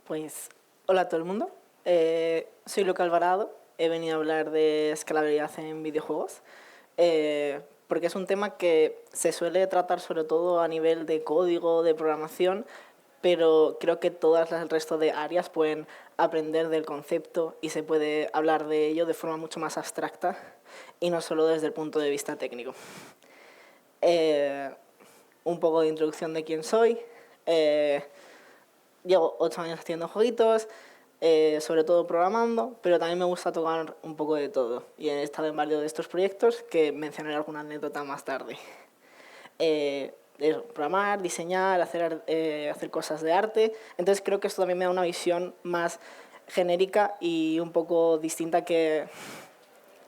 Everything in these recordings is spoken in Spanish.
Pues, hola a todo el mundo. Soy Luca Alvarado. He venido a hablar de escalabilidad en videojuegos, porque es un tema que se suele tratar sobre todo a nivel de código, de programación, pero creo que todas el resto de áreas pueden aprender del concepto y se puede hablar de ello de forma mucho más abstracta y no solo desde el punto de vista técnico. Un poco de introducción de quién soy. Llevo 8 años haciendo jueguitos, sobre todo programando, pero también me gusta tocar un poco de todo. Y he estado en varios de estos proyectos que mencionaré alguna anécdota más tarde. Programar, diseñar, hacer cosas de arte. Entonces creo que esto también me da una visión más genérica y un poco distinta que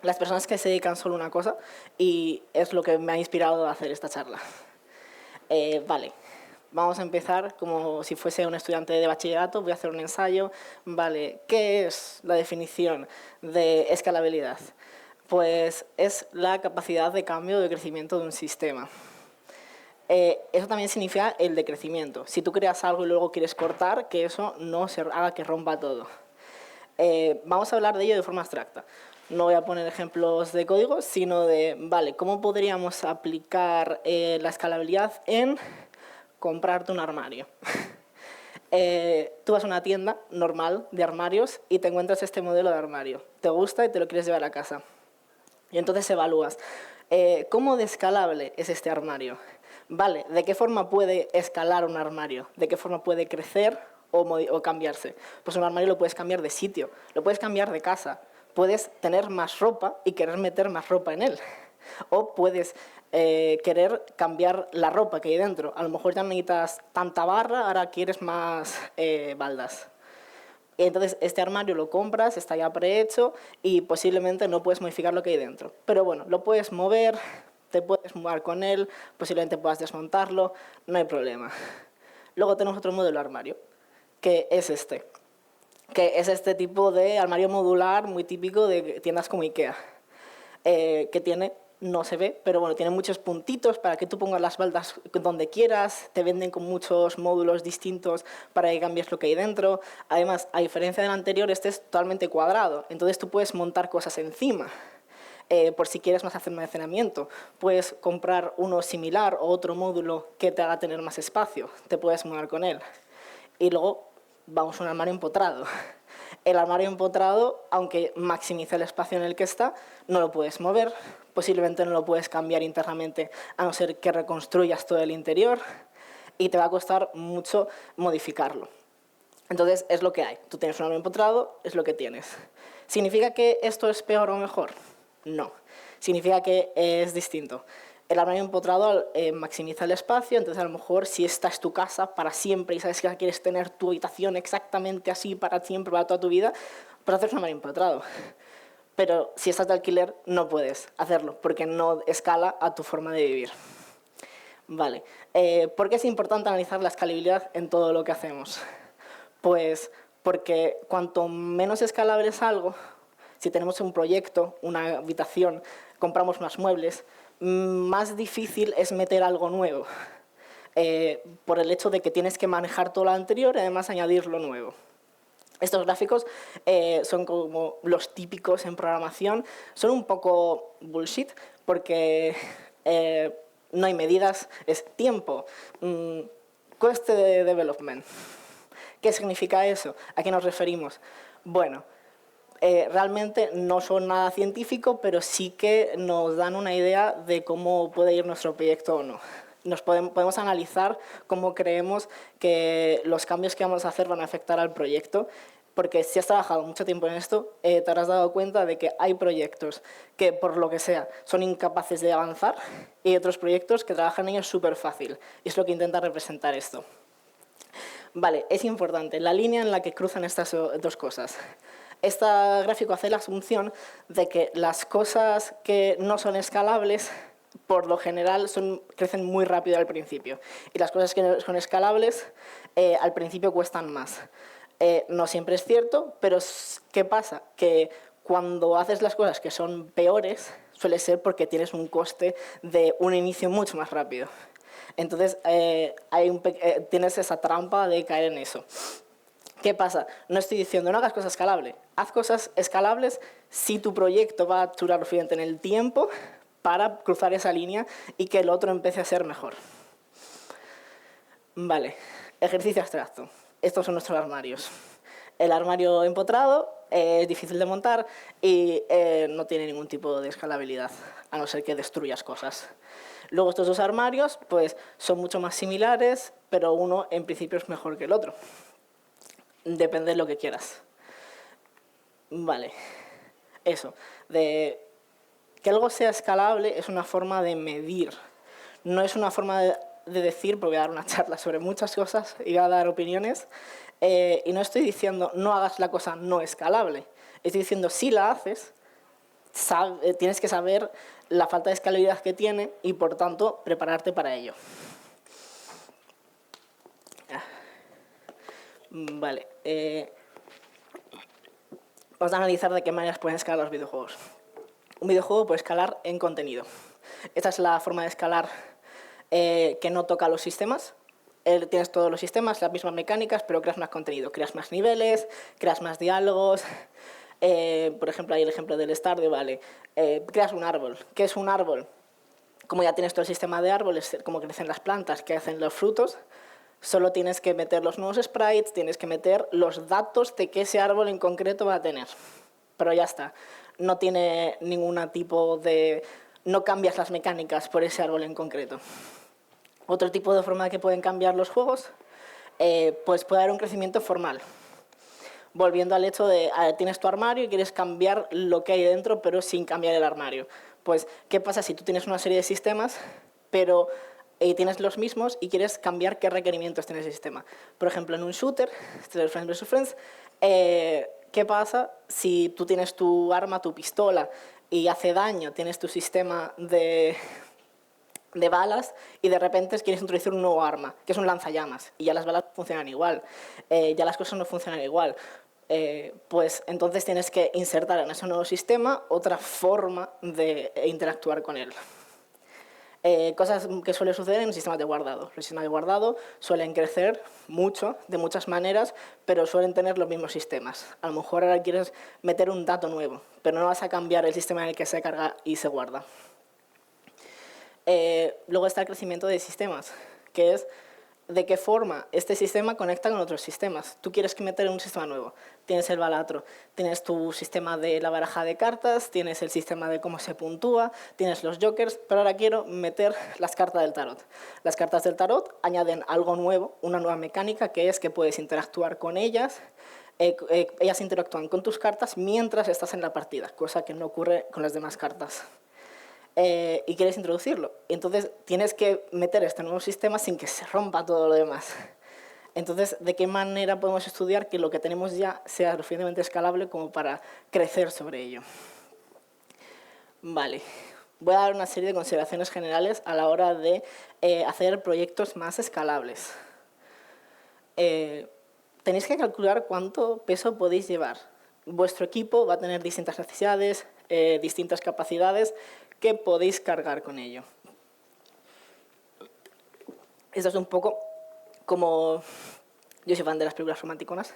las personas que se dedican solo a una cosa, y es lo que me ha inspirado a hacer esta charla. Vale. Vamos a empezar como si fuese un estudiante de bachillerato. Voy a hacer un ensayo. Vale, ¿qué es la definición de escalabilidad? Pues es la capacidad de cambio o de crecimiento de un sistema. Eso también significa el decrecimiento. Si tú creas algo y luego quieres cortar, que eso no se haga que rompa todo. Vamos a hablar de ello de forma abstracta. No voy a poner ejemplos de código, sino de, vale, ¿cómo podríamos aplicar la escalabilidad en comprarte un armario? Tú vas a una tienda normal de armarios y te encuentras este modelo de armario. Te gusta y te lo quieres llevar a casa. Y entonces evalúas, ¿cómo de escalable es este armario? Vale, ¿de qué forma puede escalar un armario? ¿De qué forma puede crecer o cambiarse? Pues un armario lo puedes cambiar de sitio, lo puedes cambiar de casa. Puedes tener más ropa y querer meter más ropa en él. O puedes querer cambiar la ropa que hay dentro. A lo mejor ya no necesitas tanta barra, ahora quieres más baldas. Y entonces este armario lo compras, está ya prehecho y posiblemente no puedes modificar lo que hay dentro. Pero bueno, lo puedes mover, te puedes mudar con él, posiblemente puedas desmontarlo, no hay problema. Luego tenemos otro modelo de armario, que es este tipo de armario modular muy típico de tiendas como Ikea, que tiene, no se ve, pero bueno, tiene muchos puntitos para que tú pongas las baldas donde quieras, te venden con muchos módulos distintos para que cambies lo que hay dentro. Además, a diferencia del anterior, este es totalmente cuadrado, entonces tú puedes montar cosas encima. Por si quieres más almacenamiento, puedes comprar uno similar o otro módulo que te haga tener más espacio, te puedes mudar con él. Y luego vamos a un armario empotrado. El armario empotrado, aunque maximiza el espacio en el que está, no lo puedes mover, posiblemente no lo puedes cambiar internamente a no ser que reconstruyas todo el interior y te va a costar mucho modificarlo. Entonces es lo que hay. Tú tienes un armario empotrado, es lo que tienes. ¿Significa que esto es peor o mejor? No. Significa que es distinto. El armario empotrado maximiza el espacio, entonces a lo mejor si esta es tu casa para siempre y sabes que quieres tener tu habitación exactamente así para siempre, para toda tu vida, pues haces un armario empotrado. Pero si estás de alquiler no puedes hacerlo porque no escala a tu forma de vivir. Vale. ¿Por qué es importante analizar la escalabilidad en todo lo que hacemos? Pues porque cuanto menos escalable es algo, si tenemos un proyecto, una habitación, compramos más muebles, más difícil es meter algo nuevo, por el hecho de que tienes que manejar todo lo anterior y además añadir lo nuevo. Estos gráficos son como los típicos en programación, son un poco bullshit porque no hay medidas, es tiempo, coste de development. ¿Qué significa eso? ¿A qué nos referimos? Bueno, realmente no son nada científico, pero sí que nos dan una idea de cómo puede ir nuestro proyecto o no. Podemos analizar cómo creemos que los cambios que vamos a hacer van a afectar al proyecto, porque si has trabajado mucho tiempo en esto, te habrás dado cuenta de que hay proyectos que, por lo que sea, son incapaces de avanzar y hay otros proyectos que trabajan en ellos súper fácil. Y es lo que intenta representar esto. Vale, es importante la línea en la que cruzan estas dos cosas. Este gráfico hace la asunción de que las cosas que no son escalables, por lo general, crecen muy rápido al principio. Y las cosas que no son escalables, al principio cuestan más. No siempre es cierto, pero ¿qué pasa? Que cuando haces las cosas que son peores, suele ser porque tienes un coste de un inicio mucho más rápido. Entonces, tienes esa trampa de caer en eso. ¿Qué pasa? No estoy diciendo no hagas cosas escalables. Haz cosas escalables si tu proyecto va a durar lo suficiente en el tiempo para cruzar esa línea y que el otro empiece a ser mejor. Vale, ejercicio abstracto. Estos son nuestros armarios. El armario empotrado es difícil de montar y no tiene ningún tipo de escalabilidad, a no ser que destruyas cosas. Luego estos dos armarios pues, son mucho más similares, pero uno en principio es mejor que el otro. Depende de lo que quieras. Vale, eso. De que algo sea escalable es una forma de medir. No es una forma de decir, porque voy a dar una charla sobre muchas cosas y voy a dar opiniones, y no estoy diciendo no hagas la cosa no escalable. Estoy diciendo si la haces, tienes que saber la falta de escalabilidad que tiene y, por tanto, prepararte para ello. Vale. Vamos a analizar de qué maneras pueden escalar los videojuegos. Un videojuego puede escalar en contenido. Esta es la forma de escalar que no toca los sistemas. Tienes todos los sistemas, las mismas mecánicas, pero creas más contenido. Creas más niveles, creas más diálogos. Por ejemplo, hay el ejemplo del Stardew Valley. Creas un árbol. ¿Qué es un árbol? Como ya tienes todo el sistema de árboles, cómo crecen las plantas, qué hacen los frutos, solo tienes que meter los nuevos sprites, tienes que meter los datos de que ese árbol en concreto va a tener. Pero ya está. No tiene ningún tipo de... No cambias las mecánicas por ese árbol en concreto. Otro tipo de forma que pueden cambiar los juegos, pues puede haber un crecimiento formal. Volviendo al hecho de, tienes tu armario y quieres cambiar lo que hay dentro, pero sin cambiar el armario. Pues, ¿qué pasa si tú tienes una serie de sistemas, pero tienes los mismos y quieres cambiar qué requerimientos tiene ese sistema? Por ejemplo, en un shooter, este es el Friends vs. Friends, ¿qué pasa si tú tienes tu arma, tu pistola, y hace daño, tienes tu sistema de balas y de repente quieres introducir un nuevo arma, que es un lanzallamas, y ya las balas funcionan igual, ya las cosas no funcionan igual? Pues entonces tienes que insertar en ese nuevo sistema otra forma de interactuar con él. Cosas que suelen suceder en sistemas de guardado. Los sistemas de guardado suelen crecer mucho, de muchas maneras, pero suelen tener los mismos sistemas. A lo mejor ahora quieres meter un dato nuevo, pero no vas a cambiar el sistema en el que se carga y se guarda. Luego está el crecimiento de sistemas, que es de qué forma este sistema conecta con otros sistemas. Tú quieres meter un sistema nuevo. Tienes el Balatro, tienes tu sistema de la baraja de cartas, tienes el sistema de cómo se puntúa, tienes los jokers, pero ahora quiero meter las cartas del tarot. Las cartas del tarot añaden algo nuevo, una nueva mecánica, que es que puedes interactuar con ellas. Ellas interactúan con tus cartas mientras estás en la partida, cosa que no ocurre con las demás cartas. Y quieres introducirlo. Entonces tienes que meter este nuevo sistema sin que se rompa todo lo demás. Entonces, ¿de qué manera podemos estudiar que lo que tenemos ya sea lo suficientemente escalable como para crecer sobre ello? Vale. Voy a dar una serie de consideraciones generales a la hora de hacer proyectos más escalables. Tenéis que calcular cuánto peso podéis llevar. Vuestro equipo va a tener distintas necesidades, distintas capacidades que podéis cargar con ello. Esto es un poco como... Yo soy fan de las películas romanticonas.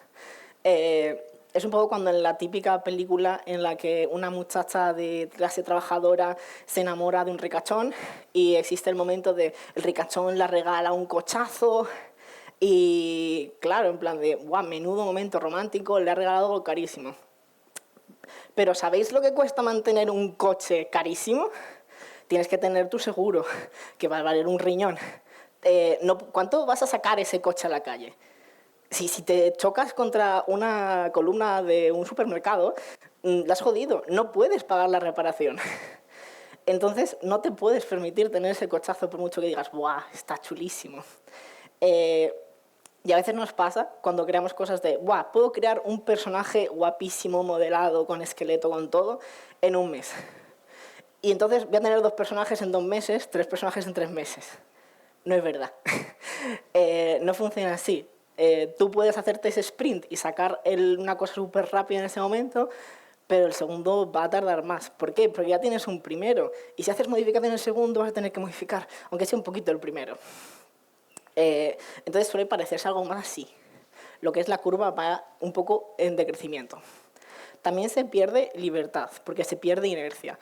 Es un poco cuando en la típica película en la que una muchacha de clase trabajadora se enamora de un ricachón y existe el momento de el ricachón la regala un cochazo y, claro, en plan de, guau, menudo momento romántico, le ha regalado algo carísimo. Pero ¿sabéis lo que cuesta mantener un coche carísimo? Tienes que tener tu seguro, que va a valer un riñón. ¿Cuánto vas a sacar ese coche a la calle? Si te chocas contra una columna de un supermercado, la has jodido, no puedes pagar la reparación. Entonces, no te puedes permitir tener ese cochazo por mucho que digas, ¡buah, está chulísimo! Y a veces nos pasa cuando creamos cosas de, ¡buah, puedo crear un personaje guapísimo, modelado, con esqueleto, con todo, en un mes! Y entonces voy a tener 2 personajes en 2 meses, 3 personajes en 3 meses. No es verdad. No funciona así. Tú puedes hacerte ese sprint y sacar una cosa súper rápida en ese momento, pero el segundo va a tardar más. ¿Por qué? Porque ya tienes un primero. Y si haces modificación en el segundo, vas a tener que modificar, aunque sea un poquito el primero. Entonces suele parecerse algo más así. lo que es la curva va un poco en decrecimiento. También se pierde libertad, porque se pierde inercia.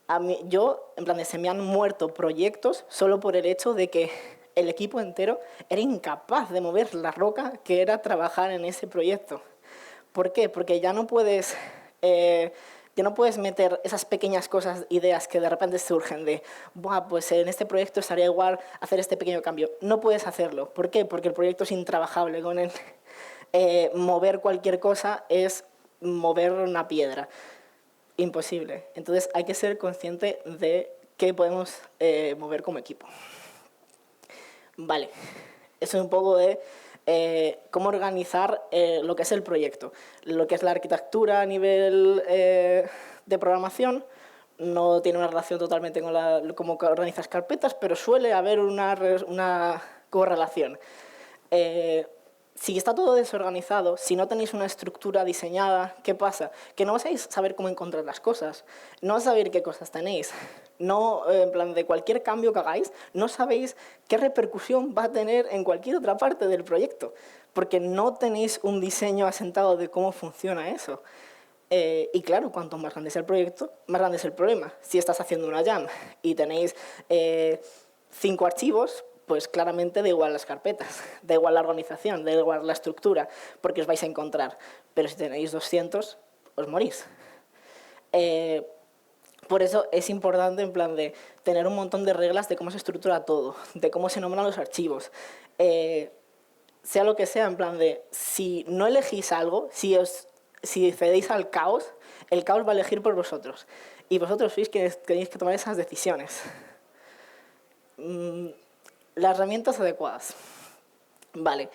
En plan, se me han muerto proyectos solo por el hecho de que el equipo entero era incapaz de mover la roca que era trabajar en ese proyecto. ¿Por qué? Porque ya no puedes meter esas pequeñas cosas, ideas que de repente surgen de, buah, pues en este proyecto estaría igual hacer este pequeño cambio. No puedes hacerlo. ¿Por qué? Porque el proyecto es intrabajable. Con él, mover cualquier cosa es mover una piedra. Imposible. Entonces hay que ser consciente de qué podemos mover como equipo. Vale, eso es un poco de cómo organizar lo que es el proyecto. Lo que es la arquitectura a nivel de programación no tiene una relación totalmente con cómo organizas carpetas, pero suele haber una correlación. Si está todo desorganizado, si no tenéis una estructura diseñada, ¿qué pasa? Que no vais a saber cómo encontrar las cosas, no vais a saber qué cosas tenéis. No, en plan, de cualquier cambio que hagáis, no sabéis qué repercusión va a tener en cualquier otra parte del proyecto, porque no tenéis un diseño asentado de cómo funciona eso. Y claro, cuanto más grande sea el proyecto, más grande es el problema. Si estás haciendo una jam y tenéis 5 archivos, pues claramente da igual las carpetas, da igual la organización, da igual la estructura, porque os vais a encontrar. Pero si tenéis 200, os morís. Por eso es importante, en plan, de tener un montón de reglas de cómo se estructura todo, de cómo se nombran los archivos. Sea lo que sea, en plan de, si no elegís algo, si cedéis al caos, el caos va a elegir por vosotros. Y vosotros sois quienes tenéis que tomar esas decisiones. Las herramientas adecuadas. Vale.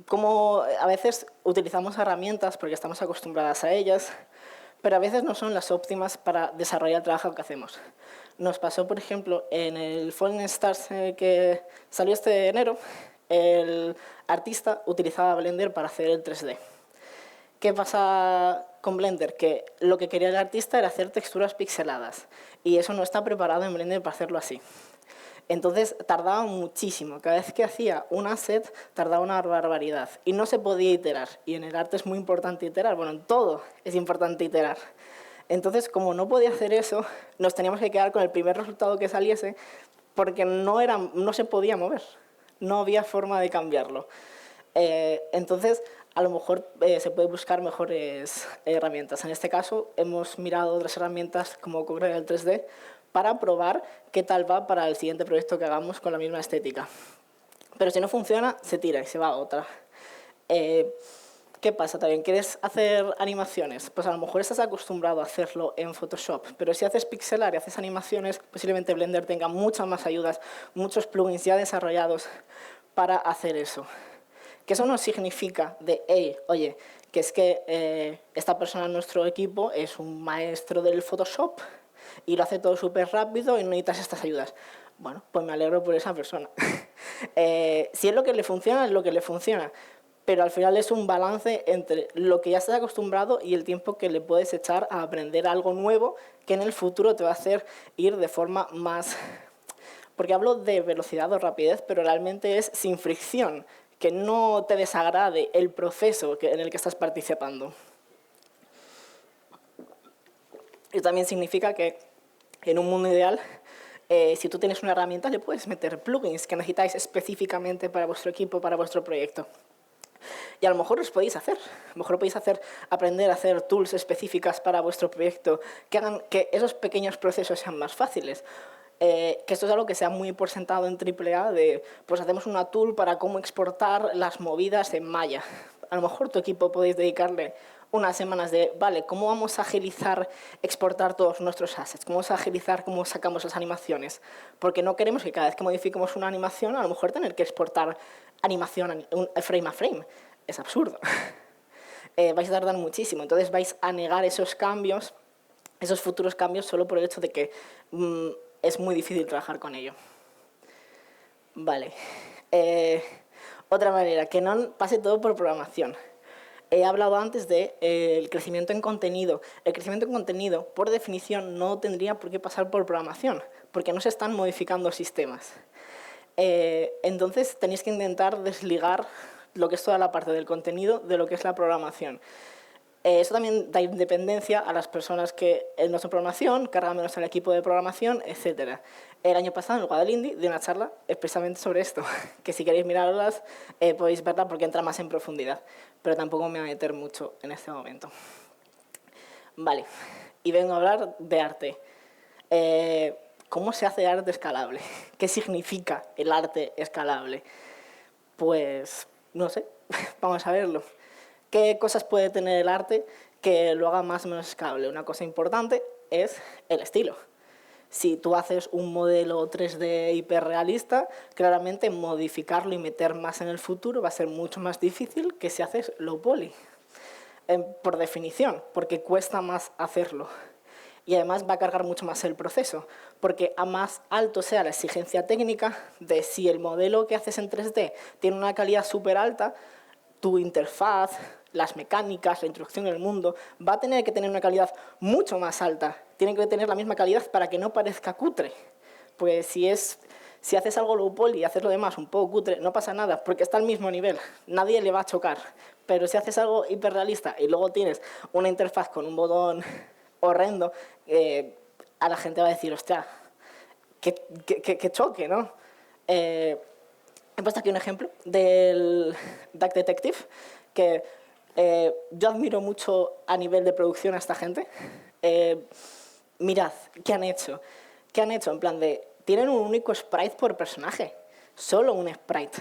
Como a veces utilizamos herramientas porque estamos acostumbradas a ellas, pero a veces no son las óptimas para desarrollar el trabajo que hacemos. Nos pasó, por ejemplo, en el Fallen Stars que salió este enero, el artista utilizaba Blender para hacer el 3D. ¿Qué pasa con Blender? Que lo que quería el artista era hacer texturas pixeladas y eso no está preparado en Blender para hacerlo así. Entonces tardaba muchísimo. Cada vez que hacía un asset tardaba una barbaridad y no se podía iterar. Y en el arte es muy importante iterar. Bueno, en todo es importante iterar. Entonces, como no podía hacer eso, nos teníamos que quedar con el primer resultado que saliese porque no se podía mover. No había forma de cambiarlo. Entonces, a lo mejor se puede buscar mejores herramientas. En este caso, hemos mirado otras herramientas como Corel 3D para probar qué tal va para el siguiente proyecto que hagamos con la misma estética. Pero si no funciona, se tira y se va a otra. ¿Qué pasa también? ¿Quieres hacer animaciones? Pues a lo mejor estás acostumbrado a hacerlo en Photoshop, pero si haces pixelar y haces animaciones, posiblemente Blender tenga muchas más ayudas, muchos plugins ya desarrollados para hacer eso. Que eso no significa de, hey, oye, que es que esta persona en nuestro equipo es un maestro del Photoshop y lo hace todo súper rápido y no necesitas estas ayudas. Bueno, pues me alegro por esa persona. Si es lo que le funciona, es lo que le funciona. Pero al final es un balance entre lo que ya estás acostumbrado y el tiempo que le puedes echar a aprender algo nuevo que en el futuro te va a hacer ir de forma más... Porque hablo de velocidad o rapidez, pero realmente es sin fricción, que no te desagrade el proceso en el que estás participando. Y también significa que en un mundo ideal, si tú tienes una herramienta, le puedes meter plugins que necesitáis específicamente para vuestro equipo, para vuestro proyecto. Y a lo mejor los podéis hacer. A lo mejor podéis aprender a hacer tools específicas para vuestro proyecto que hagan que esos pequeños procesos sean más fáciles. Que esto es algo que se ha muy por sentado en AAA, pues hacemos una tool para cómo exportar las movidas en Maya. A lo mejor tu equipo podéis dedicarle unas semanas de, vale, ¿cómo vamos a agilizar exportar todos nuestros assets? ¿Cómo vamos a agilizar cómo sacamos las animaciones? Porque no queremos que cada vez que modifiquemos una animación, a lo mejor tener que exportar animación frame a frame. Es absurdo. Vais a tardar muchísimo. Entonces vais a negar esos cambios, esos futuros cambios, solo por el hecho de que es muy difícil trabajar con ello. Vale. Otra manera, que no pase todo por programación. He hablado antes del crecimiento en contenido. El crecimiento en contenido, por definición, no tendría por qué pasar por programación, porque no se están modificando sistemas. Entonces, tenéis que intentar desligar lo que es toda la parte del contenido de lo que es la programación. Eso también da independencia a las personas que en nuestra programación cargan menos el equipo de programación, etc. El año pasado en el Guadalindi di una charla expresamente sobre esto, que si queréis mirarlas podéis verla porque entra más en profundidad, pero tampoco me voy a meter mucho en este momento. Vale, y vengo a hablar de arte. ¿Cómo se hace arte escalable? ¿Qué significa el arte escalable? Pues, no sé, vamos a verlo. ¿Qué cosas puede tener el arte que lo haga más o menos escalable? Una cosa importante es el estilo. Si tú haces un modelo 3D hiperrealista, claramente modificarlo y meter más en el futuro va a ser mucho más difícil que si haces low poly. Por definición, porque cuesta más hacerlo. Y además va a cargar mucho más el proceso, porque a más alto sea la exigencia técnica de si el modelo que haces en 3D tiene una calidad súper alta, tu interfaz, las mecánicas, la introducción en el mundo, va a tener que tener una calidad mucho más alta. Tiene que tener la misma calidad para que no parezca cutre. Pues si haces algo low poly y haces lo demás un poco cutre, no pasa nada, porque está al mismo nivel, nadie le va a chocar. Pero si haces algo hiperrealista y luego tienes una interfaz con un botón horrendo, a la gente va a decir, hostia, qué choque, ¿no? He puesto aquí un ejemplo del Duck Detective, que yo admiro mucho a nivel de producción a esta gente. Mirad, ¿qué han hecho? ¿Qué han hecho? En plan de, tienen un único sprite por personaje, solo un sprite.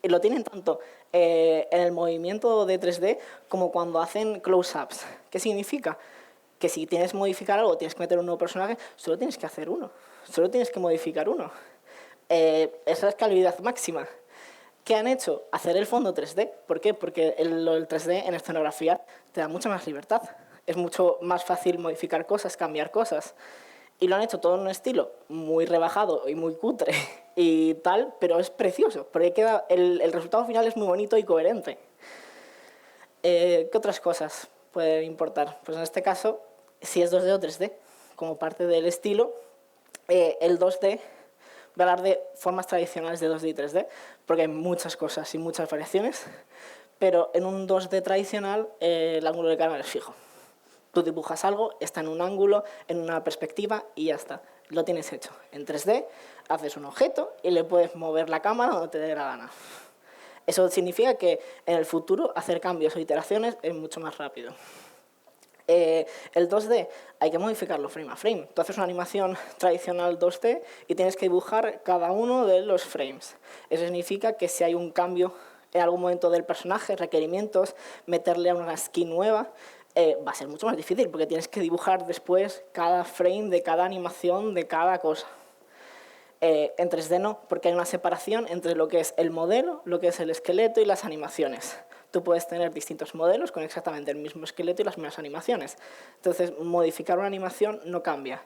Y lo tienen tanto en el movimiento de 3D como cuando hacen close-ups. ¿Qué significa? Que si tienes que modificar algo, tienes que meter un nuevo personaje, solo tienes que hacer uno, solo tienes que modificar uno. Esa es la escalabilidad máxima. ¿Qué han hecho? Hacer el fondo 3D. ¿Por qué? Porque el 3D en escenografía te da mucha más libertad. Es mucho más fácil modificar cosas, cambiar cosas. Y lo han hecho todo en un estilo muy rebajado y muy cutre y tal, pero es precioso, porque el resultado final es muy bonito y coherente. ¿Qué otras cosas pueden importar? Pues en este caso, si es 2D o 3D, como parte del estilo, el 2D, voy a hablar de formas tradicionales de 2D y 3D, porque hay muchas cosas y muchas variaciones, pero en un 2D tradicional el ángulo de cámara es fijo. Tú dibujas algo, está en un ángulo, en una perspectiva y ya está. Lo tienes hecho. En 3D haces un objeto y le puedes mover la cámara donde te dé la gana. Eso significa que en el futuro hacer cambios o iteraciones es mucho más rápido. El 2D hay que modificarlo frame a frame. Tú haces una animación tradicional 2D y tienes que dibujar cada uno de los frames. Eso significa que si hay un cambio en algún momento del personaje, requerimientos, meterle a una skin nueva, va a ser mucho más difícil porque tienes que dibujar después cada frame de cada animación, de cada cosa. En 3D no, porque hay una separación entre lo que es el modelo, lo que es el esqueleto y las animaciones. Tú puedes tener distintos modelos con exactamente el mismo esqueleto y las mismas animaciones. Entonces, modificar una animación no cambia.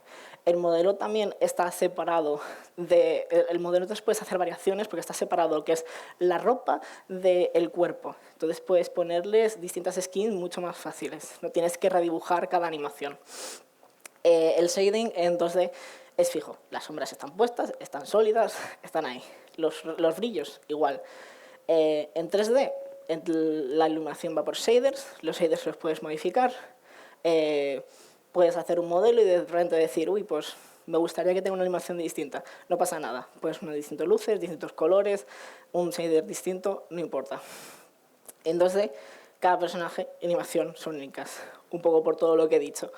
El modelo también está separado el modelo entonces puedes hacer variaciones porque está separado lo que es la ropa del cuerpo. Entonces, puedes ponerles distintas skins mucho más fáciles. No tienes que redibujar cada animación. El shading en 2D es fijo. Las sombras están puestas, están sólidas, están ahí. Los brillos, igual. En 3D, la iluminación va por shaders. Los shaders los puedes modificar. Puedes hacer un modelo y de repente decir, uy, pues me gustaría que tenga una animación distinta. No pasa nada. Puedes poner distintas luces, distintos colores, un shader distinto, no importa. En 2D, cada personaje y animación son únicas. Un poco por todo lo que he dicho.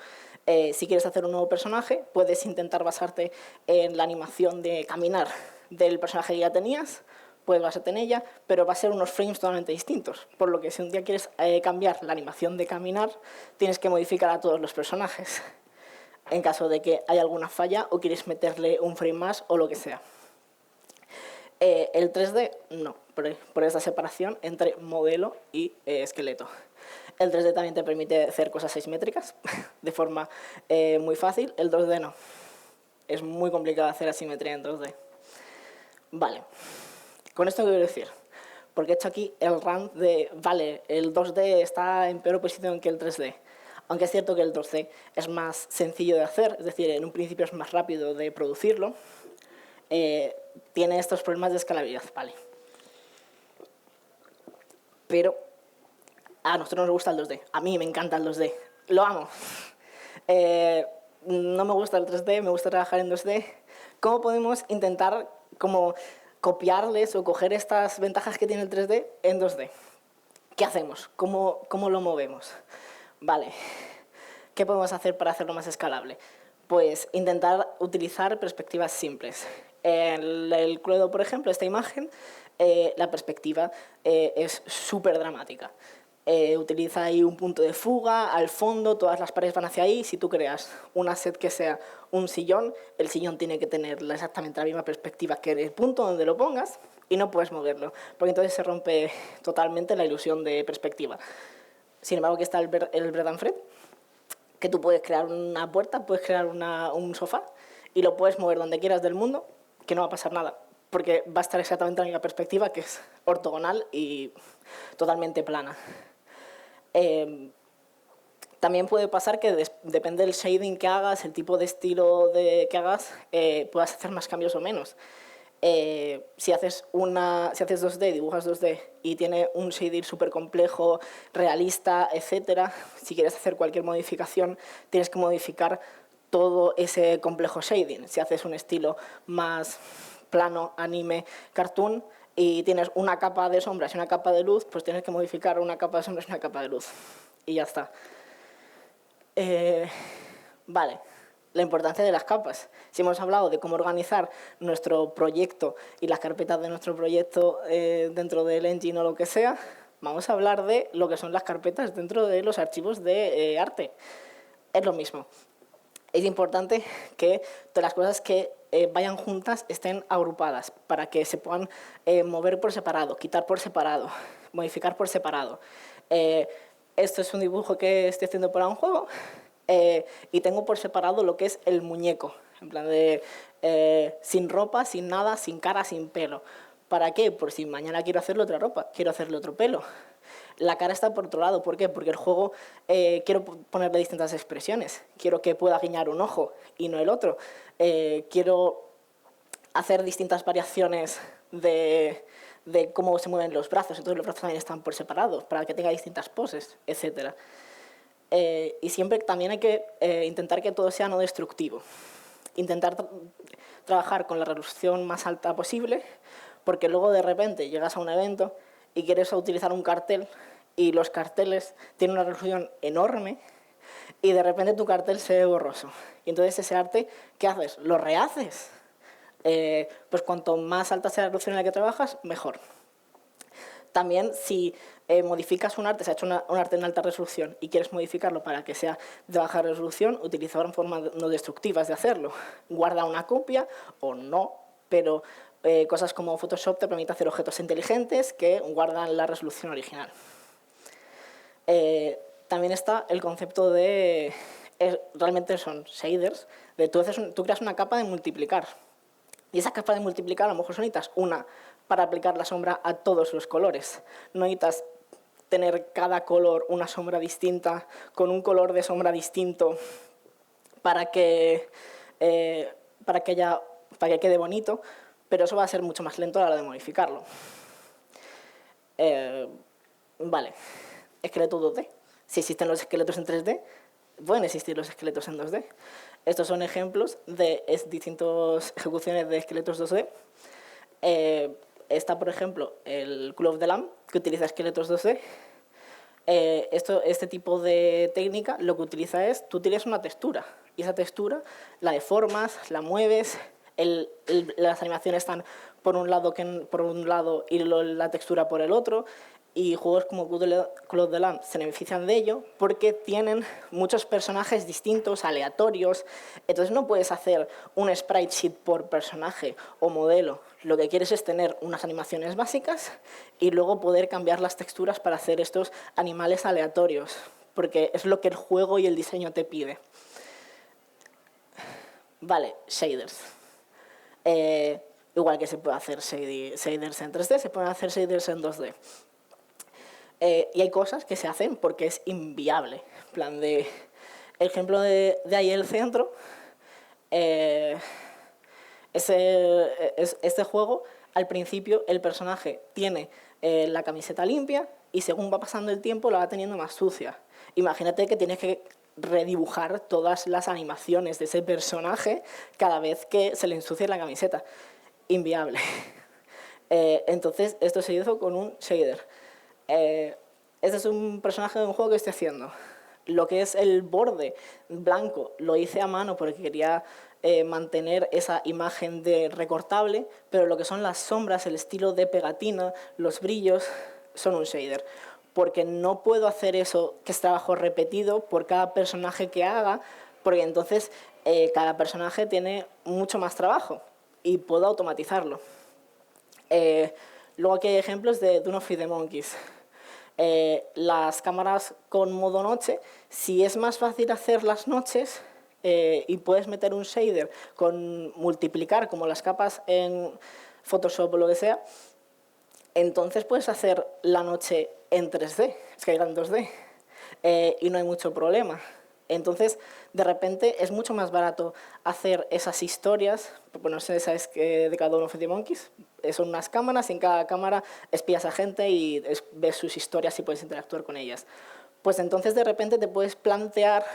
Si quieres hacer un nuevo personaje, puedes intentar basarte en la animación de caminar del personaje que ya tenías, puedes basarte en ella, pero va a ser unos frames totalmente distintos. Por lo que si un día quieres cambiar la animación de caminar, tienes que modificar a todos los personajes, en caso de que haya alguna falla o quieres meterle un frame más o lo que sea. El 3D, no, por esta separación entre modelo y esqueleto. El 3D también te permite hacer cosas asimétricas de forma muy fácil. El 2D no. Es muy complicado hacer asimetría en 2D. Vale. Con esto, ¿qué quiero decir? Porque he hecho aquí el rant de, vale, el 2D está en peor posición que el 3D. Aunque es cierto que el 2D es más sencillo de hacer, es decir, en un principio es más rápido de producirlo, tiene estos problemas de escalabilidad. Vale. pero a nosotros nos gusta el 2D. A mí me encanta el 2D. Lo amo. No me gusta el 3D, me gusta trabajar en 2D. ¿Cómo podemos intentar como copiarles o coger estas ventajas que tiene el 3D en 2D? ¿Qué hacemos? ¿Cómo lo movemos? Vale. ¿Qué podemos hacer para hacerlo más escalable? Pues intentar utilizar perspectivas simples. En el Cluedo, por ejemplo, esta imagen, la perspectiva es súper dramática. Utiliza ahí un punto de fuga, al fondo, todas las paredes van hacia ahí. Si tú creas un asset que sea un sillón, el sillón tiene que tener exactamente la misma perspectiva que el punto donde lo pongas y no puedes moverlo, porque entonces se rompe totalmente la ilusión de perspectiva. Sin embargo, aquí está el Bread and Fred, que tú puedes crear una puerta, puedes crear un sofá y lo puedes mover donde quieras del mundo, que no va a pasar nada, porque va a estar exactamente en la misma perspectiva, que es ortogonal y totalmente plana. También puede pasar que depende del shading que hagas, el tipo de estilo que hagas, puedas hacer más cambios o menos. Si haces 2D, dibujas 2D y tiene un shader súper complejo, realista, etc., si quieres hacer cualquier modificación, tienes que modificar todo ese complejo shading. Si haces un estilo más plano, anime, cartoon, y tienes una capa de sombras y una capa de luz, pues tienes que modificar una capa de sombras y una capa de luz. Y ya está. Vale, la importancia de las capas. Si hemos hablado de cómo organizar nuestro proyecto y las carpetas de nuestro proyecto dentro del engine o lo que sea, vamos a hablar de lo que son las carpetas dentro de los archivos de arte. Es lo mismo. Es importante que todas las cosas que vayan juntas estén agrupadas para que se puedan mover por separado, quitar por separado, modificar por separado. Esto es un dibujo que estoy haciendo para un juego y tengo por separado lo que es el muñeco, en plan de sin ropa, sin nada, sin cara, sin pelo. ¿Para qué? Por si mañana quiero hacerle otra ropa, quiero hacerle otro pelo. La cara está por otro lado. ¿Por qué? Porque el juego quiero ponerle distintas expresiones. Quiero que pueda guiñar un ojo y no el otro. Quiero hacer distintas variaciones de cómo se mueven los brazos. Entonces los brazos también están por separados para que tenga distintas poses, etc. Y siempre también hay que intentar que todo sea no destructivo. Intentar trabajar con la resolución más alta posible, porque luego de repente llegas a un evento y quieres utilizar un cartel y los carteles tienen una resolución enorme y de repente tu cartel se ve borroso. Y entonces ese arte, ¿qué haces? Lo rehaces. Pues cuanto más alta sea la resolución en la que trabajas, mejor. También si modificas un arte, se ha hecho un arte en alta resolución y quieres modificarlo para que sea de baja resolución, utiliza formas no destructivas de hacerlo. Guarda una copia o no, pero cosas como Photoshop te permite hacer objetos inteligentes que guardan la resolución original. También está el concepto de, realmente son shaders, de tú creas una capa de multiplicar. Y esa capa de multiplicar a lo mejor necesitas una para aplicar la sombra a todos los colores. No necesitas tener cada color una sombra distinta, con un color de sombra distinto, para que quede bonito, pero eso va a ser mucho más lento a la hora de modificarlo. Vale, esqueleto 2D. Si existen los esqueletos en 3D, pueden existir los esqueletos en 2D. Estos son ejemplos de distintas ejecuciones de esqueletos 2D. Está, por ejemplo, el Call of the Lamb, que utiliza esqueletos 2D. Este tipo de técnica lo que utiliza es, tú tienes una textura, y esa textura la deformas, la mueves, las animaciones están por un lado y la textura por el otro, y juegos como Call of the Lamb se benefician de ello porque tienen muchos personajes distintos, aleatorios. Entonces no puedes hacer un sprite sheet por personaje o modelo. Lo que quieres es tener unas animaciones básicas y luego poder cambiar las texturas para hacer estos animales aleatorios, porque es lo que el juego y el diseño te pide. Vale, shaders. Igual que se puede hacer shaders en 3D, se pueden hacer shaders en 2D. Y hay cosas que se hacen porque es inviable. En plan de, el ejemplo de ahí el centro, este juego, al principio el personaje tiene la camiseta limpia y según va pasando el tiempo la va teniendo más sucia. Imagínate que tienes que redibujar todas las animaciones de ese personaje cada vez que se le ensucie la camiseta. Inviable. Entonces, esto se hizo con un shader. Este es un personaje de un juego que estoy haciendo. Lo que es el borde blanco lo hice a mano porque quería mantener esa imagen de recortable, pero lo que son las sombras, el estilo de pegatina, los brillos, son un shader. Porque no puedo hacer eso, que es trabajo repetido por cada personaje que haga, porque entonces cada personaje tiene mucho más trabajo y puedo automatizarlo. Luego aquí hay ejemplos de Dawn of the Monkeys. Las cámaras con modo noche, si es más fácil hacer las noches y puedes meter un shader con multiplicar como las capas en Photoshop o lo que sea, entonces puedes hacer la noche en 3D, es que era en 2D, y no hay mucho problema. Entonces, de repente, es mucho más barato hacer esas historias. Bueno, no sé, ¿sabes qué de cada uno of the Monkeys? Son unas cámaras y en cada cámara espías a gente y ves sus historias y puedes interactuar con ellas. Pues entonces, de repente, te puedes plantear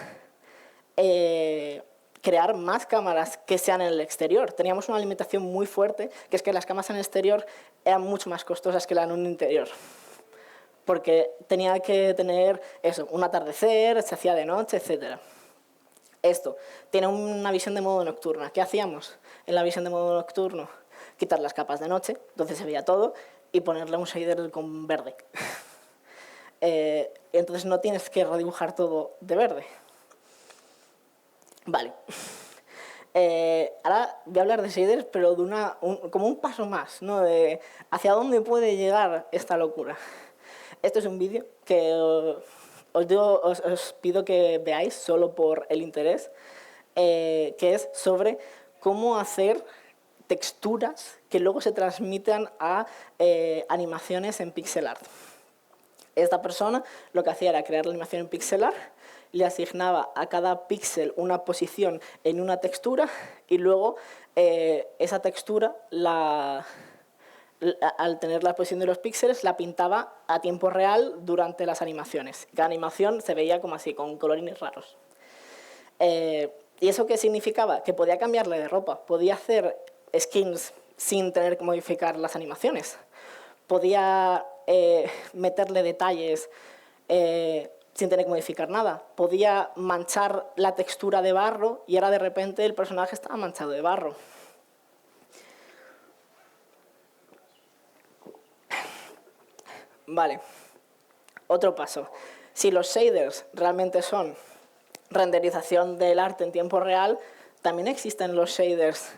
crear más cámaras que sean en el exterior. Teníamos una limitación muy fuerte, que es que las cámaras en el exterior eran mucho más costosas que las en un interior. Porque tenía que tener eso, un atardecer, se hacía de noche, etc. Esto tiene una visión de modo nocturna. ¿Qué hacíamos en la visión de modo nocturno? Quitar las capas de noche, entonces se veía todo, y ponerle un shader con verde. Entonces no tienes que redibujar todo de verde. Vale. Ahora voy a hablar de shaders, pero de como un paso más, ¿no? De hacia dónde puede llegar esta locura. Esto es un vídeo que os pido que veáis solo por el interés, que es sobre cómo hacer texturas que luego se transmitan a animaciones en pixel art. Esta persona lo que hacía era crear la animación en pixel art, le asignaba a cada píxel una posición en una textura y luego esa textura al tener la posición de los píxeles, la pintaba a tiempo real durante las animaciones. Cada animación se veía como así, con colorines raros. ¿Y eso qué significaba? Que podía cambiarle de ropa, podía hacer skins sin tener que modificar las animaciones. Podía meterle detalles sin tener que modificar nada. Podía manchar la textura de barro y ahora de repente el personaje estaba manchado de barro. Vale, otro paso. Si los shaders realmente son renderización del arte en tiempo real, también existen los shaders,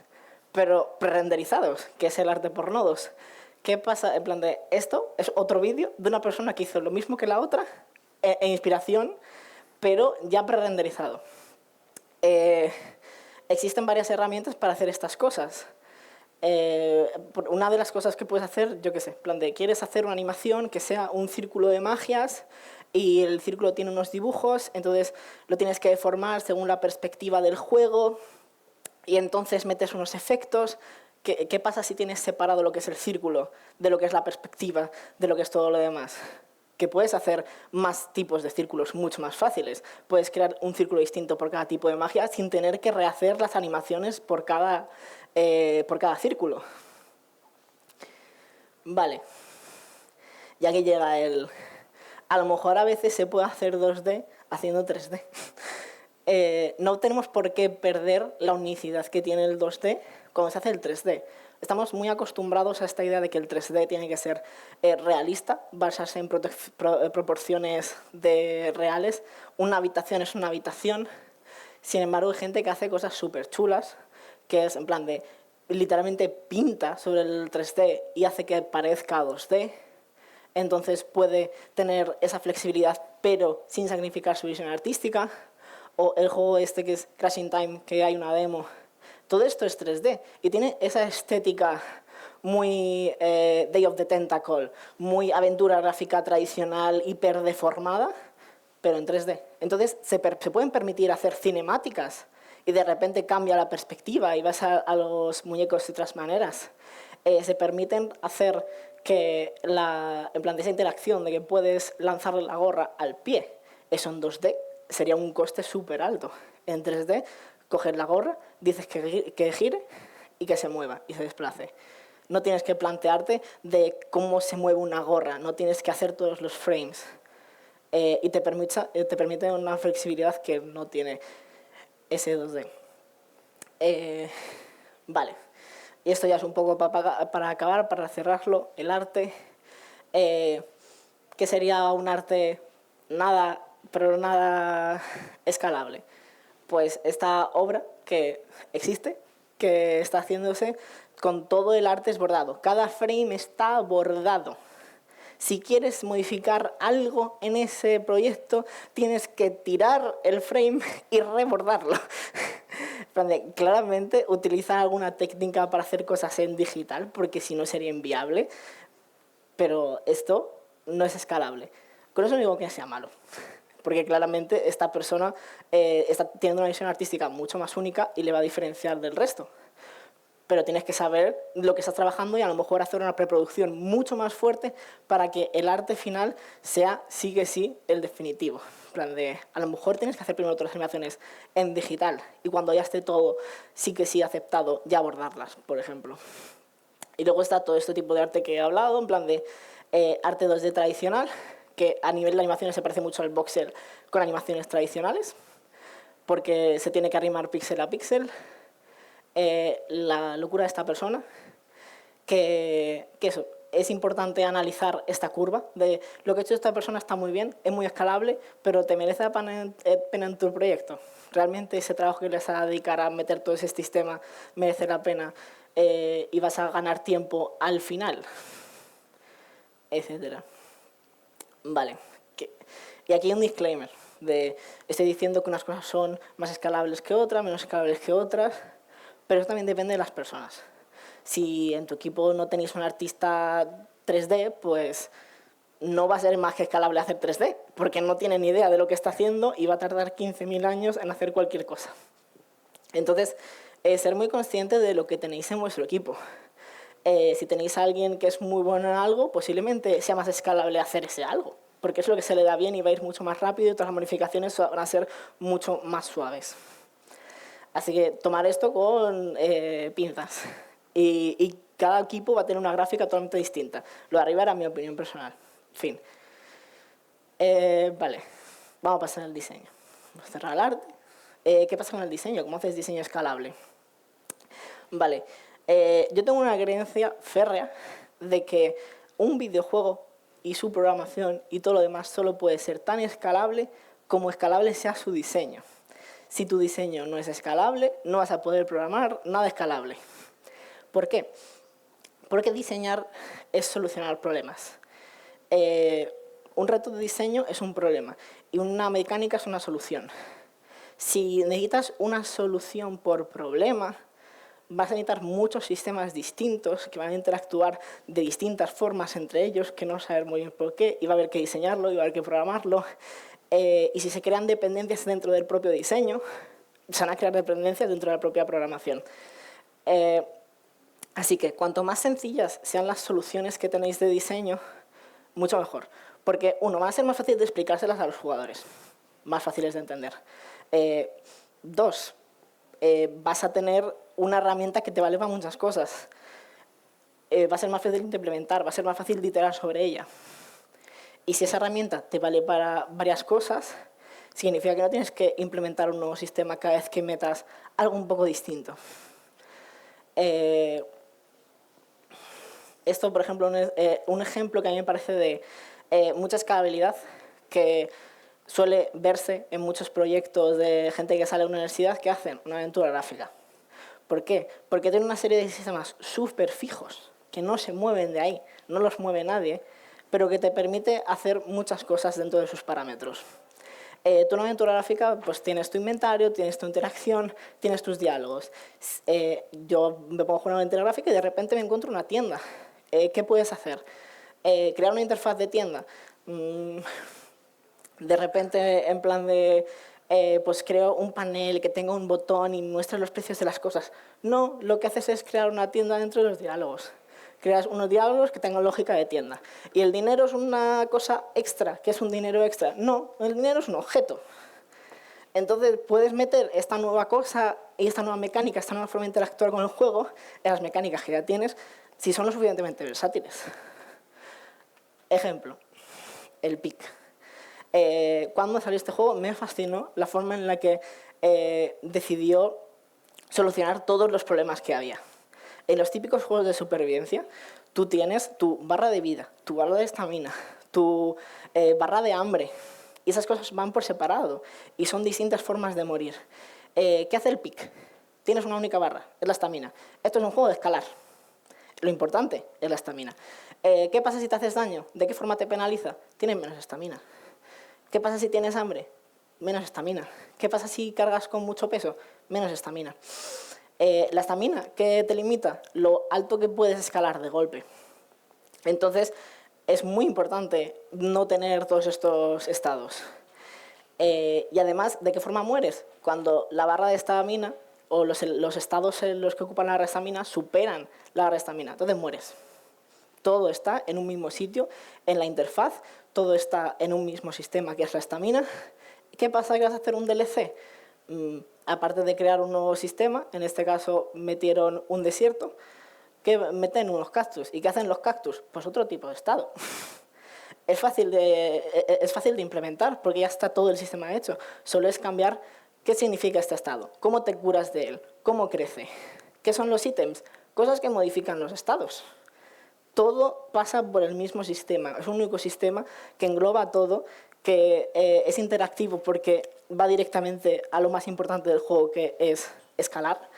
pero pre-renderizados, que es el arte por nodos. ¿Qué pasa? En plan de, esto es otro vídeo de una persona que hizo lo mismo que la otra, en inspiración, pero ya pre-renderizado. Existen varias herramientas para hacer estas cosas. Una de las cosas que puedes hacer, yo qué sé, plan de quieres hacer una animación que sea un círculo de magias y el círculo tiene unos dibujos, entonces lo tienes que deformar según la perspectiva del juego y entonces metes unos efectos. ¿Qué pasa si tienes separado lo que es el círculo de lo que es la perspectiva, de lo que es todo lo demás? Que puedes hacer más tipos de círculos mucho más fáciles. Puedes crear un círculo distinto por cada tipo de magia sin tener que rehacer las animaciones por cada círculo. Vale. Y aquí llega el... A lo mejor a veces se puede hacer 2D haciendo 3D. No tenemos por qué perder la unicidad que tiene el 2D cuando se hace el 3D. Estamos muy acostumbrados a esta idea de que el 3D tiene que ser realista, basarse en proporciones reales. Una habitación es una habitación. Sin embargo, hay gente que hace cosas súper chulas, que es en plan de, literalmente pinta sobre el 3D y hace que parezca 2D. Entonces puede tener esa flexibilidad, pero sin sacrificar su visión artística. O el juego este que es Crashing Time, que hay una demo. Todo esto es 3D y tiene esa estética muy Day of the Tentacle, muy aventura gráfica tradicional, hiperdeformada, pero en 3D. Entonces se pueden permitir hacer cinemáticas y de repente cambia la perspectiva y vas a los muñecos de otras maneras. Se permiten hacer que en plan de esa interacción de que puedes lanzarle la gorra al pie, eso en 2D sería un coste súper alto. En 3D, coges la gorra, dices que gire y que se mueva y se desplace. No tienes que plantearte de cómo se mueve una gorra, no tienes que hacer todos los frames. Y te permite una flexibilidad que no tiene ese 2D. Vale, y esto ya es un poco para acabar, para cerrarlo, el arte. ¿Qué sería un arte pero nada escalable? Pues esta obra que existe, que está haciéndose con todo el arte bordado. Cada frame está bordado. Si quieres modificar algo en ese proyecto, tienes que tirar el frame y rebordarlo. Claramente utilizar alguna técnica para hacer cosas en digital, porque si no sería inviable, pero esto no es escalable. Con eso no digo que sea malo, porque claramente esta persona está teniendo una visión artística mucho más única y le va a diferenciar del resto. Pero tienes que saber lo que estás trabajando y a lo mejor hacer una preproducción mucho más fuerte para que el arte final sea sí que sí el definitivo. En plan de, a lo mejor tienes que hacer primero todas las animaciones en digital y cuando ya esté todo sí que sí aceptado, ya abordarlas, por ejemplo. Y luego está todo este tipo de arte que he hablado, en plan de arte 2D tradicional, que a nivel de animaciones se parece mucho al voxel con animaciones tradicionales, porque se tiene que arrimar píxel a píxel. La locura de esta persona, que eso, es importante analizar esta curva de lo que ha hecho esta persona está muy bien, es muy escalable, pero ¿te merece la pena en tu proyecto? ¿Realmente ese trabajo que les vas a dedicar a meter todo ese sistema merece la pena y vas a ganar tiempo al final? Etcétera. Vale. Y aquí hay un disclaimer de estoy diciendo que unas cosas son más escalables que otras, menos escalables que otras, pero eso también depende de las personas. Si en tu equipo no tenéis un artista 3D, pues no va a ser más que escalable hacer 3D, porque no tiene ni idea de lo que está haciendo y va a tardar 15.000 años en hacer cualquier cosa. Entonces, ser muy consciente de lo que tenéis en vuestro equipo. Si tenéis a alguien que es muy bueno en algo, posiblemente sea más escalable hacer ese algo, porque es lo que se le da bien y va a ir mucho más rápido y todas las modificaciones van a ser mucho más suaves. Así que tomar esto con pinzas. Y cada equipo va a tener una gráfica totalmente distinta. Lo de arriba era mi opinión personal. Fin. Vale, vamos a pasar al diseño. Vamos a cerrar el arte. ¿Qué pasa con el diseño? ¿Cómo haces diseño escalable? Vale, yo tengo una creencia férrea de que un videojuego y su programación y todo lo demás solo puede ser tan escalable como escalable sea su diseño. Si tu diseño no es escalable, no vas a poder programar nada escalable. ¿Por qué? Porque diseñar es solucionar problemas. Un reto de diseño es un problema y una mecánica es una solución. Si necesitas una solución por problema, vas a necesitar muchos sistemas distintos que van a interactuar de distintas formas entre ellos, que no saber muy bien por qué, y va a haber que diseñarlo, y va a haber que programarlo. Y si se crean dependencias dentro del propio diseño, se van a crear dependencias dentro de la propia programación. Así que cuanto más sencillas sean las soluciones que tenéis de diseño, mucho mejor. Porque, uno, van a ser más fáciles de explicárselas a los jugadores, más fáciles de entender. Dos, vas a tener una herramienta que te vale para muchas cosas. Va a ser más fácil de implementar, va a ser más fácil de iterar sobre ella. Y si esa herramienta te vale para varias cosas, significa que no tienes que implementar un nuevo sistema cada vez que metas algo un poco distinto. Esto, por ejemplo, un ejemplo que a mí me parece de mucha escalabilidad que suele verse en muchos proyectos de gente que sale de la universidad que hacen una aventura gráfica. ¿Por qué? Porque tiene una serie de sistemas súper fijos que no se mueven de ahí, no los mueve nadie, pero que te permite hacer muchas cosas dentro de sus parámetros. Tú en una aventura gráfica pues tienes tu inventario, tienes tu interacción, tienes tus diálogos. Yo me pongo a jugar una aventura gráfica y de repente me encuentro una tienda. ¿Qué puedes hacer? Crear una interfaz de tienda. De repente, en plan de, pues creo un panel que tenga un botón y muestre los precios de las cosas. No, lo que haces es crear una tienda dentro de los diálogos. creas unos diálogos que tengan lógica de tienda. ¿Y el dinero es una cosa extra? ¿Qué es un dinero extra? No, el dinero es un objeto. Entonces puedes meter esta nueva cosa y esta nueva mecánica, esta nueva forma de interactuar con el juego en las mecánicas que ya tienes, si son lo suficientemente versátiles. Ejemplo, el pick. Cuando salió este juego me fascinó la forma en la que decidió solucionar todos los problemas que había. En los típicos juegos de supervivencia, tú tienes tu barra de vida, tu barra de estamina, tu barra de hambre, y esas cosas van por separado y son distintas formas de morir. ¿Qué hace el pick? Tienes una única barra, es la estamina. Esto es un juego de escalar. Lo importante es la estamina. ¿Qué pasa si te haces daño? ¿De qué forma te penaliza? Tienes menos estamina. ¿Qué pasa si tienes hambre? Menos estamina. ¿Qué pasa si cargas con mucho peso? Menos estamina. La estamina, ¿qué te limita? Lo alto que puedes escalar de golpe. Entonces, es muy importante no tener todos estos estados. Y además, ¿de qué forma mueres? Cuando la barra de estamina o los estados en los que ocupan la barra de estamina superan la barra de estamina. Entonces mueres. Todo está en un mismo sitio, en la interfaz, todo está en un mismo sistema que es la estamina. ¿Qué pasa que vas a hacer un DLC? Aparte de crear un nuevo sistema, en este caso metieron un desierto, que meten unos cactus. ¿Y qué hacen los cactus? Pues otro tipo de estado. Es fácil de implementar porque ya está todo el sistema hecho. Solo es cambiar qué significa este estado, cómo te curas de él, cómo crece, qué son los ítems, cosas que modifican los estados. Todo pasa por el mismo sistema, es un único sistema que engloba todo, que es interactivo porque va directamente a lo más importante del juego, que es escalar,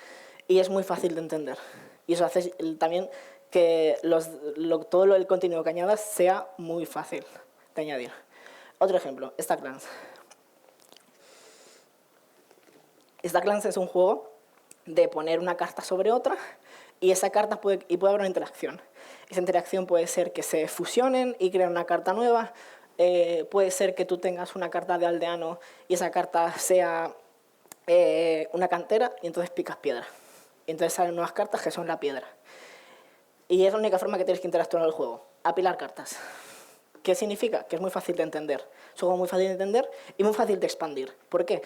y es muy fácil de entender. Y eso hace también que todo el contenido que añadas sea muy fácil de añadir. Otro ejemplo, Stacklands. Stacklands es un juego de poner una carta sobre otra y esa carta puede haber una interacción. Esa interacción puede ser que se fusionen y creen una carta nueva, puede ser que tú tengas una carta de aldeano y esa carta sea una cantera y entonces picas piedra. Y entonces salen nuevas cartas que son la piedra. Y es la única forma que tienes que interactuar en el juego, apilar cartas. ¿Qué significa? Que es muy fácil de entender. Es un juego muy fácil de entender y muy fácil de expandir. ¿Por qué?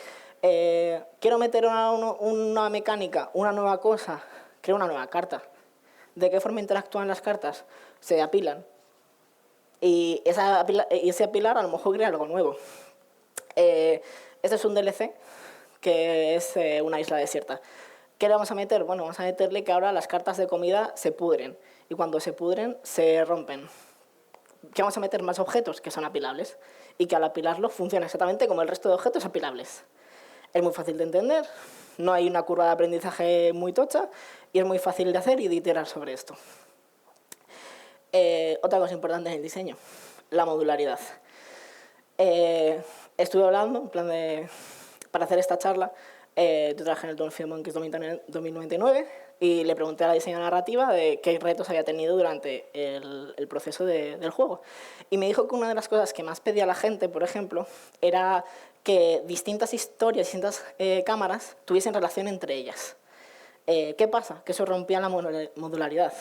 Quiero meter una mecánica, una nueva cosa, creo una nueva carta. ¿De qué forma interactúan las cartas? Se apilan. Y ese apilar a lo mejor crea algo nuevo. Este es un DLC que es una isla desierta. ¿Qué le vamos a meter? Bueno, vamos a meterle que ahora las cartas de comida se pudren. Y cuando se pudren, se rompen. ¿Qué vamos a meter? Más objetos que son apilables. Y que al apilarlo funciona exactamente como el resto de objetos apilables. Es muy fácil de entender, no hay una curva de aprendizaje muy tocha y es muy fácil de hacer y de iterar sobre esto. Otra cosa importante en el diseño, la modularidad. Estuve hablando, en plan para hacer esta charla, yo trabajé en el Dawn of Monkeys 2099 y le pregunté a la diseñadora narrativa de qué retos había tenido durante el proceso del juego. Y me dijo que una de las cosas que más pedía la gente, por ejemplo, era que distintas historias, distintas cámaras tuviesen relación entre ellas. ¿Qué pasa? Que eso rompía la modularidad.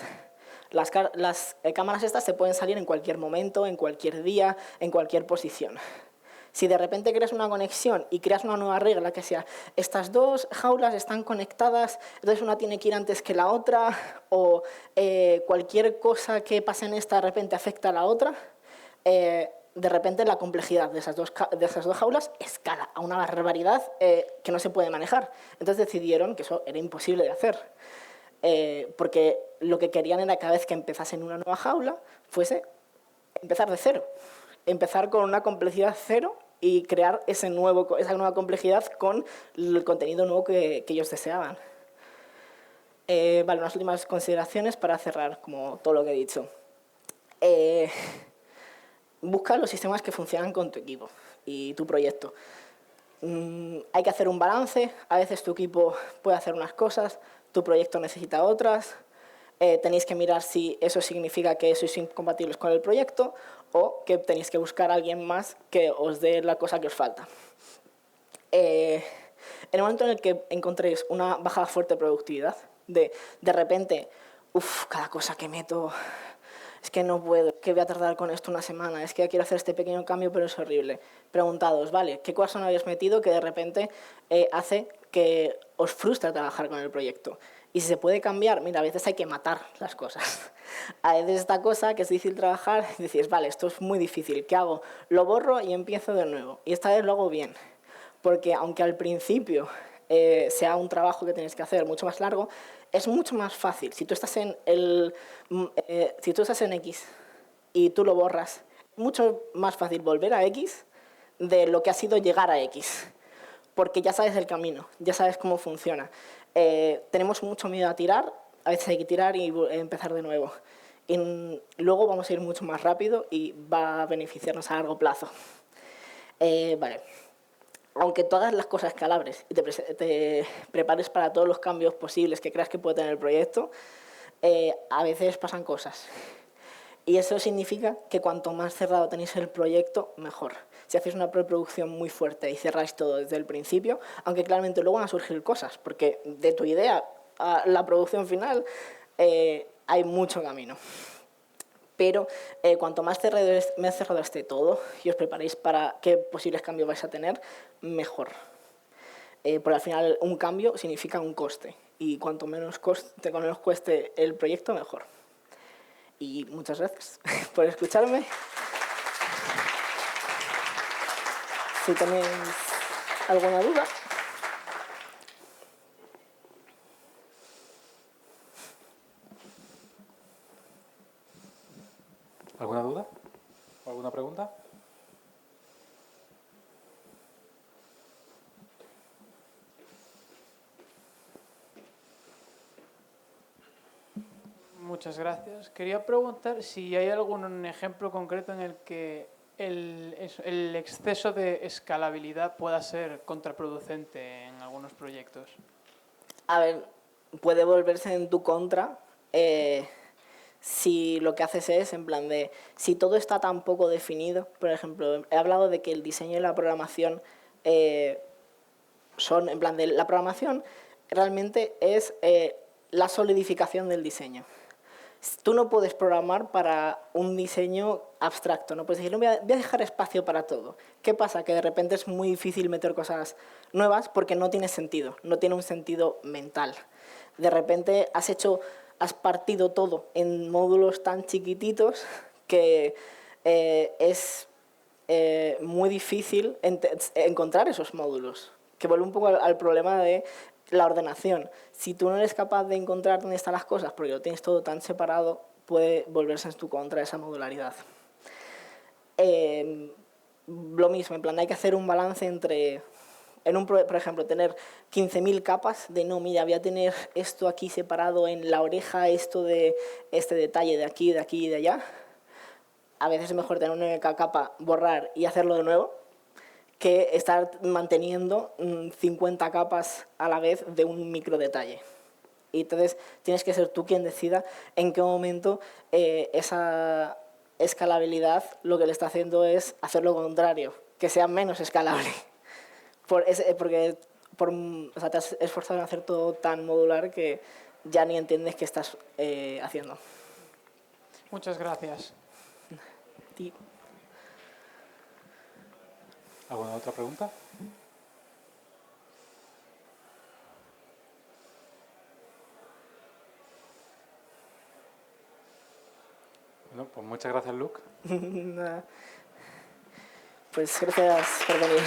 Las cámaras estas se pueden salir en cualquier momento, en cualquier día, en cualquier posición. Si de repente creas una conexión y creas una nueva regla que sea estas dos jaulas están conectadas, entonces una tiene que ir antes que la otra, o cualquier cosa que pase en esta de repente afecta a la otra, de repente la complejidad de esas dos jaulas escala a una barbaridad que no se puede manejar. Entonces decidieron que eso era imposible de hacer, porque lo que querían era que cada vez que empezasen una nueva jaula fuese empezar de cero. Empezar con una complejidad cero y crear esa nueva complejidad con el contenido nuevo que ellos deseaban. Vale, unas últimas consideraciones para cerrar, como todo lo que he dicho. Busca los sistemas que funcionan con tu equipo y tu proyecto. Hay que hacer un balance, a veces tu equipo puede hacer unas cosas, tu proyecto necesita otras. Tenéis que mirar si eso significa que sois incompatibles con el proyecto o que tenéis que buscar a alguien más que os dé la cosa que os falta. En el momento en el que encontréis una bajada fuerte de productividad, de repente cada cosa que meto, es que no puedo, es que voy a tardar con esto una semana, es que ya quiero hacer este pequeño cambio, pero es horrible. Preguntados, vale, ¿qué cosa no habéis metido que de repente hace que os frustre trabajar con el proyecto? Y si se puede cambiar, mira, a veces hay que matar las cosas. A veces esta cosa que es difícil trabajar, dices, vale, esto es muy difícil, ¿qué hago? Lo borro y empiezo de nuevo. Y esta vez lo hago bien. Porque aunque al principio sea un trabajo que tienes que hacer mucho más largo, es mucho más fácil. Si tú estás si tú estás en X y tú lo borras, es mucho más fácil volver a X de lo que ha sido llegar a X. Porque ya sabes el camino, ya sabes cómo funciona. Tenemos mucho miedo a tirar, a veces hay que tirar y empezar de nuevo. Y luego vamos a ir mucho más rápido y va a beneficiarnos a largo plazo. Vale. Aunque tú hagas las cosas escalables y te prepares para todos los cambios posibles que creas que puede tener el proyecto, a veces pasan cosas. Y eso significa que cuanto más cerrado tenéis el proyecto, mejor. Si hacéis una preproducción muy fuerte y cerráis todo desde el principio, aunque claramente luego van a surgir cosas, porque de tu idea a la producción final hay mucho camino. Pero cuanto más cerrado esté todo y os preparéis para qué posibles cambios vais a tener, mejor. Porque al final un cambio significa un coste. Y cuanto menos cueste el proyecto, mejor. Y muchas gracias por escucharme. Si tenéis alguna duda. ¿Alguna duda? ¿O alguna pregunta? Muchas gracias. Quería preguntar si hay algún ejemplo concreto en el que el exceso de escalabilidad pueda ser contraproducente en algunos proyectos. A ver, puede volverse en tu contra si lo que haces es, en plan de, si todo está tan poco definido, por ejemplo, he hablado de que el diseño y la programación son, en plan de, la programación realmente es la solidificación del diseño. Tú no puedes programar para un diseño abstracto, no puedes decir, no, voy a dejar espacio para todo. ¿Qué pasa? Que de repente es muy difícil meter cosas nuevas porque no tiene sentido, no tiene un sentido mental. De repente has partido todo en módulos tan chiquititos que es muy difícil encontrar esos módulos, que vuelve un poco al problema de la ordenación. Si tú no eres capaz de encontrar dónde están las cosas porque lo tienes todo tan separado, puede volverse en tu contra esa modularidad. Lo mismo, en plan, hay que hacer un balance entre, por ejemplo, tener 15.000 capas de no, mira, voy a tener esto aquí separado en la oreja, esto de este detalle de aquí, de aquí y de allá. A veces es mejor tener una única capa, borrar y hacerlo de nuevo, que estar manteniendo 50 capas a la vez de un micro detalle. Y entonces tienes que ser tú quien decida en qué momento esa escalabilidad lo que le está haciendo es hacer lo contrario, que sea menos escalable. Porque o sea, te has esforzado en hacer todo tan modular que ya ni entiendes qué estás haciendo. Muchas gracias. Sí. ¿Alguna otra pregunta? Bueno, pues muchas gracias, Luke. Pues gracias por venir.